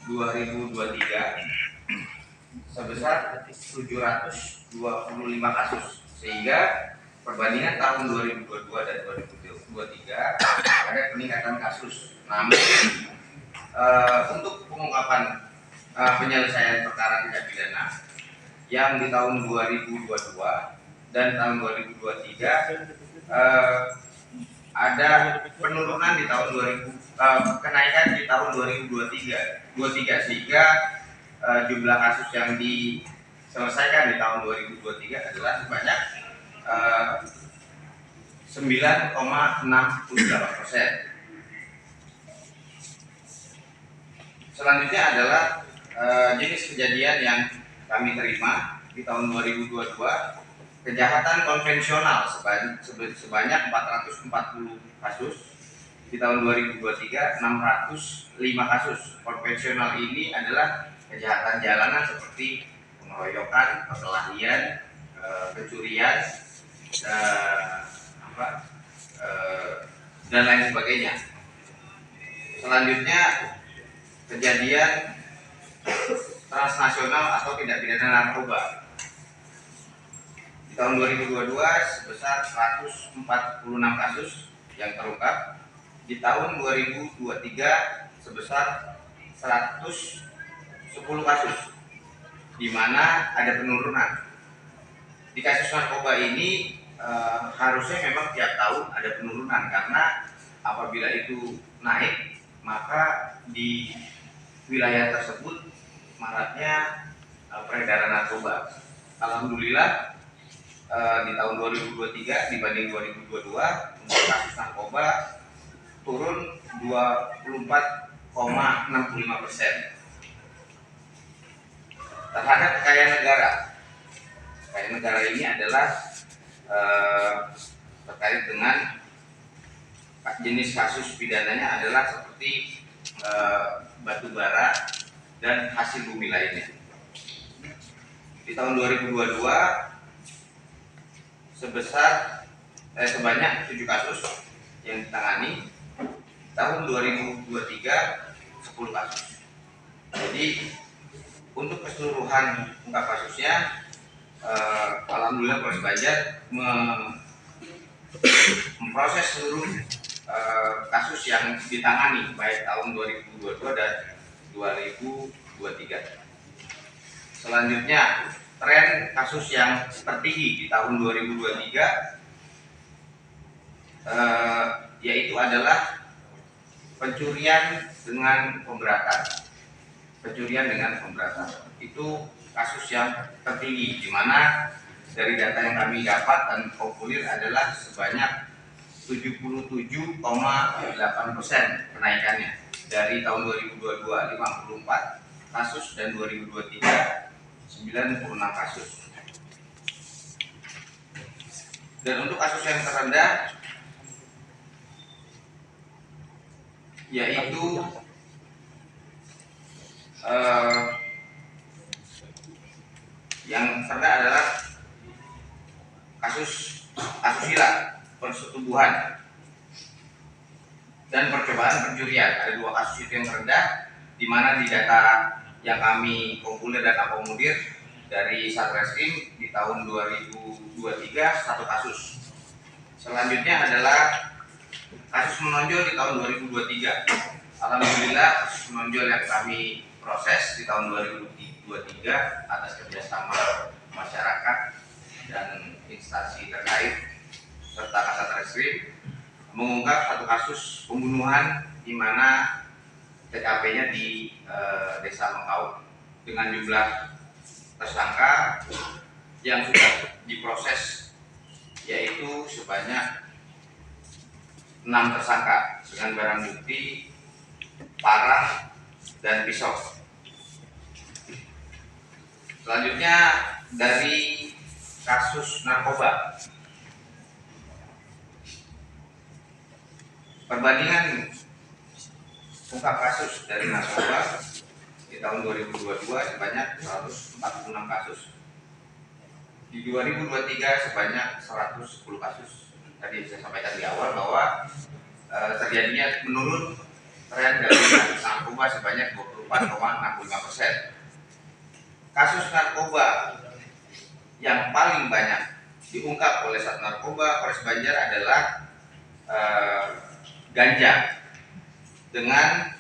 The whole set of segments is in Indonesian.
2023 sebesar 725 kasus, sehingga perbandingan tahun 2022 dan 2023 ada peningkatan kasus. Namun untuk pengungkapan penyelesaian perkara tindak pidana yang di tahun 2022 dan tahun 2023 ada penurunan di tahun 2000, kenaikan di tahun 2023 sehingga jumlah kasus yang diselesaikan di tahun 2023 adalah sebanyak 9,68%. Selanjutnya adalah jenis kejadian yang kami terima di tahun 2022, kejahatan konvensional sebanyak 440 kasus. Di tahun 2023 605 kasus. Konvensional ini adalah kejahatan jalanan seperti pengeroyokan, perkelahian, pencurian, dan lain sebagainya. Selanjutnya kejadian transnasional atau tindak pidana narkoba. Di tahun 2022 sebesar 146 kasus yang terungkap. Di tahun 2023 sebesar 110 kasus, di mana ada penurunan. Di kasus narkoba ini harusnya memang tiap tahun ada penurunan, karena apabila itu naik maka di wilayah tersebut maraknya peredaran narkoba. Alhamdulillah di tahun 2023 dibanding 2022 untuk kasus narkoba turun 24,65%. Terhadap kekayaan negara. Kekayaan negara ini adalah terkait dengan jenis kasus pidananya adalah seperti batu bara dan hasil bumi lainnya. Di tahun 2022 sebanyak 7 kasus yang ditangani. Tahun 2023 10 kasus. Jadi untuk keseluruhan ungkap kasusnya, alhamdulillah Polres Banjar memproses seluruh kasus yang ditangani baik tahun 2022 dan 2023. Selanjutnya, tren kasus yang tertinggi di tahun 2023 yaitu adalah pencurian dengan pemberatan. Pencurian dengan pemberatan itu kasus yang tertinggi, di mana dari data yang kami dapat dan populer adalah sebanyak 77,8% kenaikannya dari tahun 2022 54 kasus dan 2023 96 kasus. Dan untuk kasus yang terendah yaitu yang terendah adalah kasus asusila, persetubuhan, dan percobaan pencurian. Ada 2 kasus itu yang terendah, di mana di data yang kami kumpulir dan akomodir dari Satreskrim di tahun 2023 1 kasus. Selanjutnya adalah kasus menonjol di tahun 2023. Alhamdulillah kasus menonjol yang kami proses di tahun 2023 atas kerjasama masyarakat dan instansi terkait serta Kasatreskrim mengungkap 1 kasus pembunuhan di mana TKP-nya di Desa Mengkau dengan jumlah tersangka yang sudah diproses yaitu sebanyak 6 tersangka dengan barang bukti parang dan pisau. Selanjutnya dari kasus narkoba, perbandingan ungkap kasus dari narkoba di tahun 2022 sebanyak 146 kasus. Di 2023 sebanyak 110 kasus. Tadi saya sampaikan di awal bahwa terjadinya menurun tren dari kasus narkoba sebanyak 24,65%. 24,65%. Kasus narkoba yang paling banyak diungkap oleh Sat Narkoba Polres Banjar adalah ganja dengan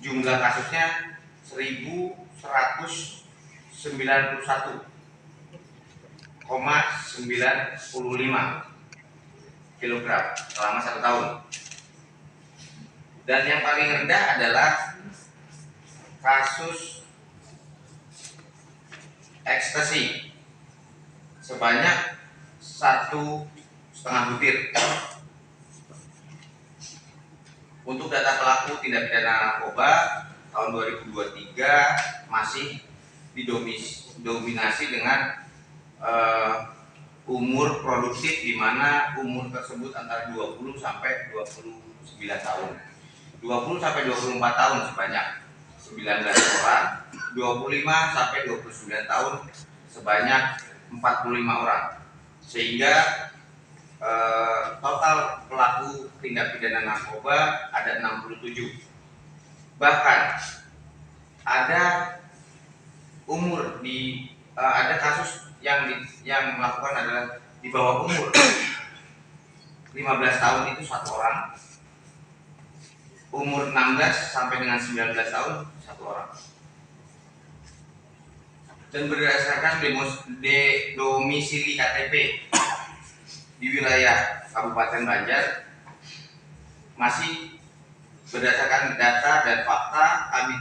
jumlah kasusnya 1.191,95 kilogram selama 1 tahun. Dan yang paling rendah adalah kasus ekstasi sebanyak 1,5 butir. Untuk data pelaku tindak pidana narkoba tahun 2023 masih didominasi dengan umur produktif, di mana umur tersebut antara 20 sampai 29 tahun. 20 sampai 24 tahun sebanyak 19 orang, 25 sampai 29 tahun sebanyak 45 orang. Sehingga total pelaku tindak pidana narkoba ada 67. Bahkan ada umur ada kasus yang melakukan adalah di bawah umur 15 tahun itu 1 orang, umur 16 sampai dengan 19 tahun 1 orang. Dan berdasarkan domisili KTP di wilayah Kabupaten Banjar, masih berdasarkan data dan fakta kami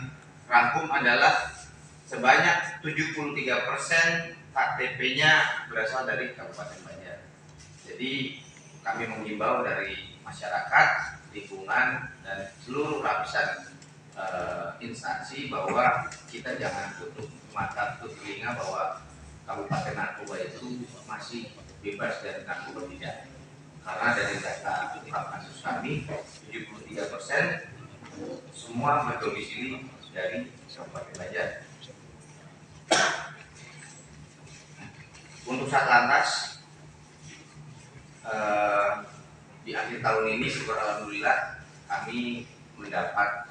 rangkum adalah sebanyak 73% KTP-nya berasal dari Kabupaten Banjar. Jadi kami menghimbau dari masyarakat, lingkungan, dan seluruh lapisan instansi bahwa kita jangan tutup mata, tutup telinga bahwa Kabupaten Narkoba itu masih bebas dari narkoba, tidak. Karena dari data kasus kami 73% semua berdomisili dari Kabupaten Banjar. Untuk Satlantas di akhir tahun ini, syukur alhamdulillah kami mendapat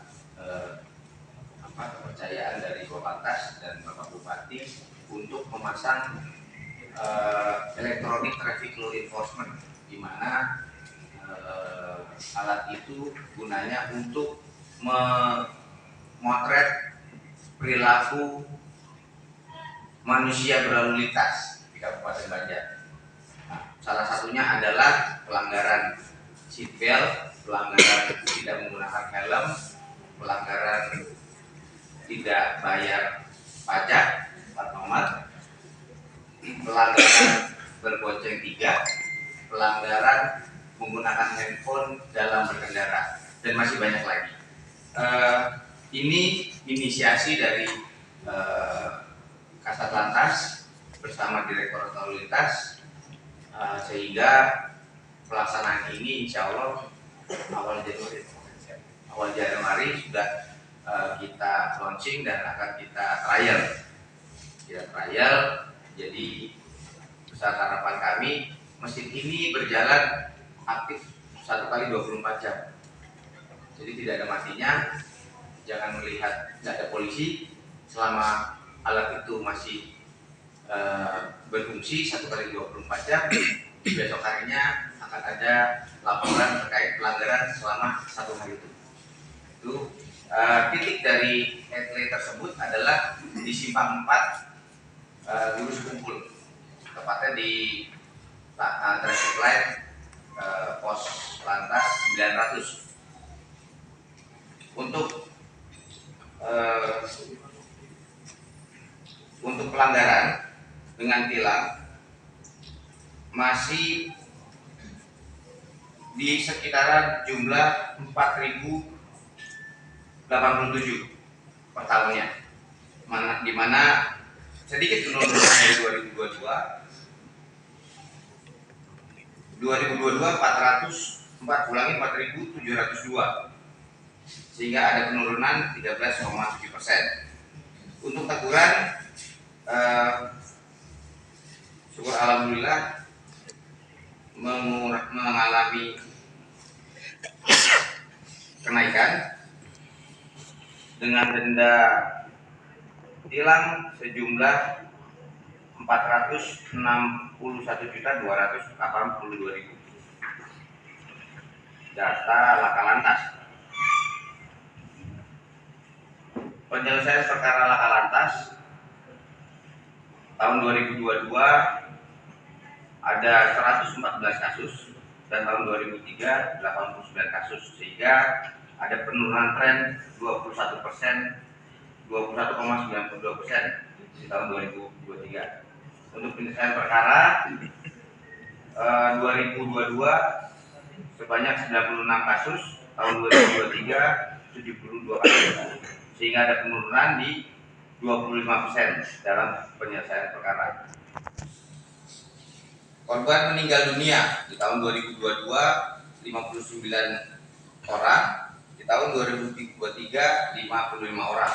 kepercayaan dari Korlantas dan Bapak Bupati untuk memasang electronic traffic law enforcement, di mana alat itu gunanya untuk memotret perilaku manusia berlalu lintas di Kabupaten Banjar. Nah, salah satunya adalah pelanggaran seatbelt, pelanggaran tidak menggunakan helm, pelanggaran tidak bayar pajak plat nomor, pelanggaran berbonceng 3, pelanggaran menggunakan handphone dalam berkendara, dan masih banyak lagi. Ini inisiasi dari Kasat Lantas bersama Direktorat Lalu Lintas, sehingga pelaksanaan ini insya Allah awal Januari sudah kita launching dan akan kita trial. Jadi besar harapan kami mesin ini berjalan aktif 1 kali 24 jam. Jadi tidak ada matinya. Jangan melihat tidak ada polisi, selama alat itu masih berfungsi 1 kali 24 jam, besok harinya akan ada laporan terkait pelanggaran selama 1 hari itu. Titik dari headway tersebut adalah di Simpang 4 Lurus Kumpul, tepatnya di traffic light pos lantas 900. Untuk pelanggaran dengan tilang masih di sekitaran jumlah 4.087 per tahunnya, di mana sedikit penurunan dari 2022 4.702, sehingga ada penurunan 13,7%. Untuk teguran, syukur alhamdulillah mengalami kenaikan dengan denda tilang sejumlah 461.282.000. Data laka lantas. Penyelesaian perkara laka lantas tahun 2022 ada 114 kasus dan tahun 2003 89 kasus, sehingga ada penurunan tren 21%, 21,92% di tahun 2023. Untuk penyelesaian perkara 2022 sebanyak 96 kasus, tahun 2023 72 kasus, sehingga ada penurunan di 25% dalam penyelesaian perkara. Korban meninggal dunia di tahun 2022 59 orang, di tahun 2023 55 orang.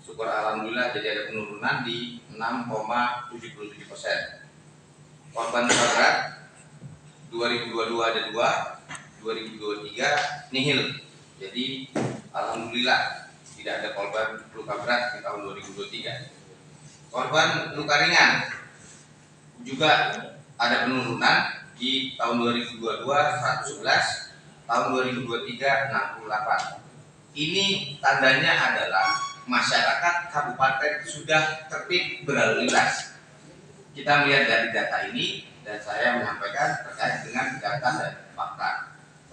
Syukur alhamdulillah, jadi ada penurunan di 6,77%. Korban berat 2022 ada 2, 2023 nihil. Jadi alhamdulillah tidak ada korban luka berat di tahun 2023. Korban luka ringan juga ada penurunan di tahun 2022 111, tahun 2023 68. Ini tandanya adalah masyarakat kabupaten sudah tertib berlalu lintas. Kita melihat dari data ini dan saya menyampaikan terkait dengan data dan fakta.